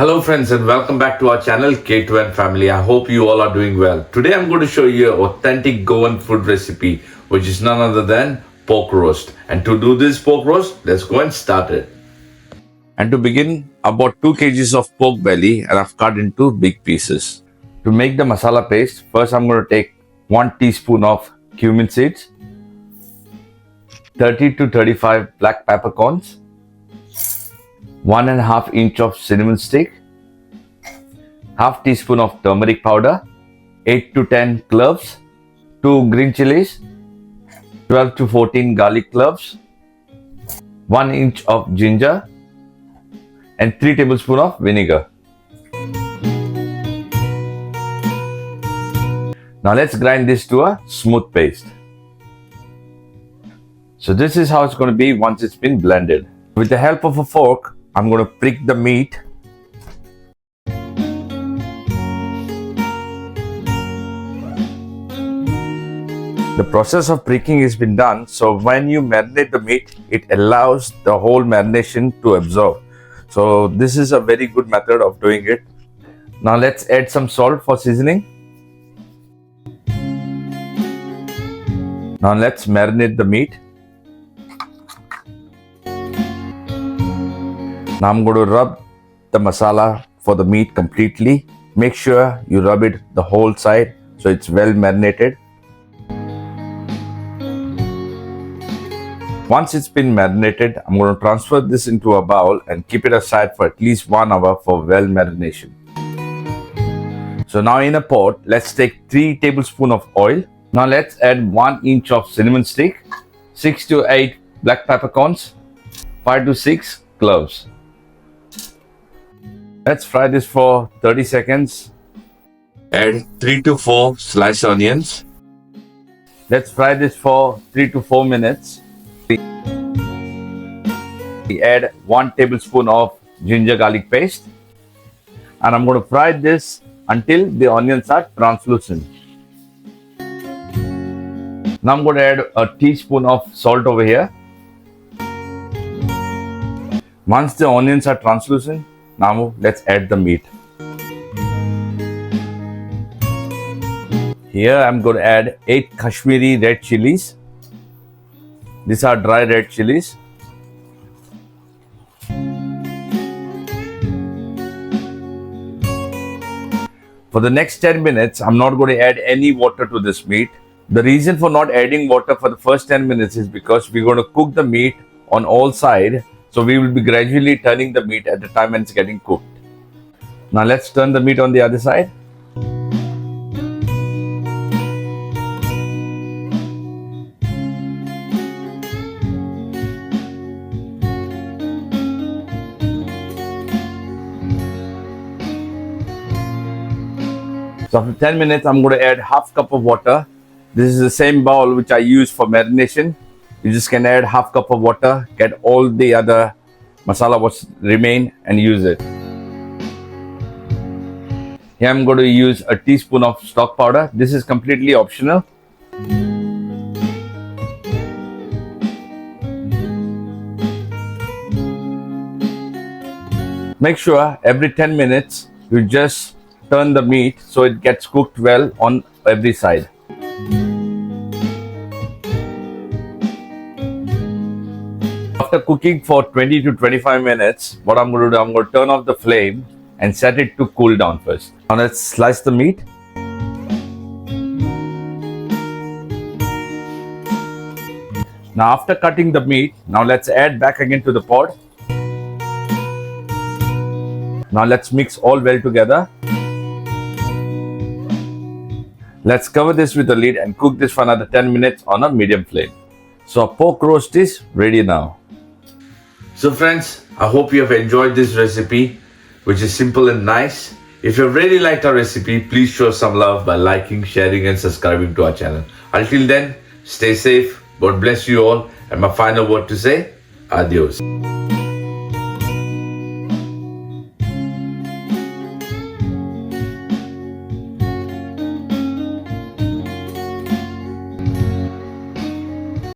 Hello friends and welcome back to our channel K2N family. I hope you all are doing well. Today I'm going to show you an authentic Goan food recipe which is none other than pork roast. And to do this pork roast, let's go and start it. And to begin, I bought 2 kgs of pork belly and I've cut into big pieces. To make the masala paste, first I'm going to take 1 teaspoon of cumin seeds, 30 to 35 black peppercorns, 1.5 inch of cinnamon stick, half teaspoon of turmeric powder, 8 to 10 cloves, 2 green chillies, 12 to 14 garlic cloves, 1 inch of ginger, and 3 tablespoons of vinegar. Now let's grind this to a smooth paste. So this is how it's going to be once it's been blended. With the help of a fork, I'm going to prick the meat. The process of pricking has been done, so when you marinate the meat, it allows the whole marination to absorb. So this is a very good method of doing it. Now let's add some salt for seasoning. Now let's marinate the meat. Now I'm going to rub the masala for the meat completely. Make sure you rub it the whole side so it's well marinated. Once it's been marinated, I'm going to transfer this into a bowl and keep it aside for at least 1 hour for well marination. So now in a pot, let's take 3 tablespoons of oil. Now let's add 1 inch of cinnamon stick, 6 to 8 black peppercorns, 5 to 6 cloves. Let's fry this for 30 seconds. Add 3 to 4 sliced onions. Let's fry this for 3 to 4 minutes. We add 1 tablespoon of ginger garlic paste. And I'm going to fry this until the onions are translucent. Now I'm going to add a teaspoon of salt over here. Once the onions are translucent, now let's add the meat. Here I'm going to add 8 Kashmiri red chillies. These are dry red chillies. For the next 10 minutes, I'm not going to add any water to this meat. The reason for not adding water for the first 10 minutes is because we're going to cook the meat on all sides. So we will be gradually turning the meat at the time when it's getting cooked. Now let's turn the meat on the other side. So after 10 minutes, I'm going to add half cup of water. This is the same bowl which I use for marination. You just can add half cup of water, get all the other masala what remain and use it. Here I'm going to use a teaspoon of stock powder. This is completely optional. Make sure every 10 minutes you just turn the meat so it gets cooked well on every side. After cooking for 20 to 25 minutes, what I'm going to do, I'm going to turn off the flame and set it to cool down first. Now let's slice the meat. Now after cutting the meat, now let's add back again to the pot. Now let's mix all well together. Let's cover this with a lid and cook this for another 10 minutes on a medium flame. So our pork roast is ready now. So friends, I hope you have enjoyed this recipe, which is simple and nice. If you really liked our recipe, please show some love by liking, sharing and subscribing to our channel. Until then, stay safe, God bless you all, and my final word to say, adios.